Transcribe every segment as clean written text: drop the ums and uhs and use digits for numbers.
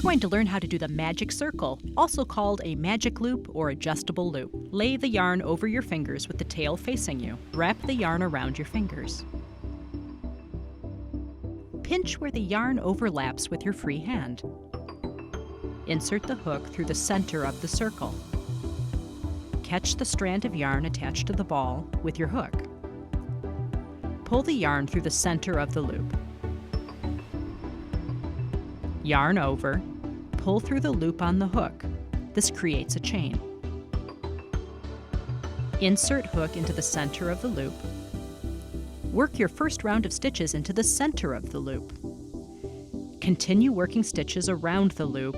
We're going to learn how to do the magic circle, also called a magic loop or adjustable loop. Lay the yarn over your fingers with the tail facing you. Wrap the yarn around your fingers. Pinch where the yarn overlaps with your free hand. Insert the hook through the center of the circle. Catch the strand of yarn attached to the ball with your hook. Pull the yarn through the center of the loop. Yarn over, pull through the loop on the hook. This creates a chain. Insert hook into the center of the loop. Work your first round of stitches into the center of the loop. Continue working stitches around the loop.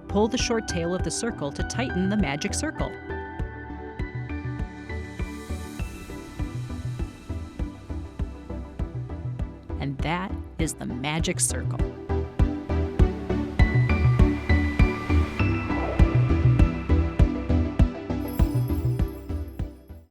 Pull the short tail of the circle to tighten the magic circle. And that is the magic circle.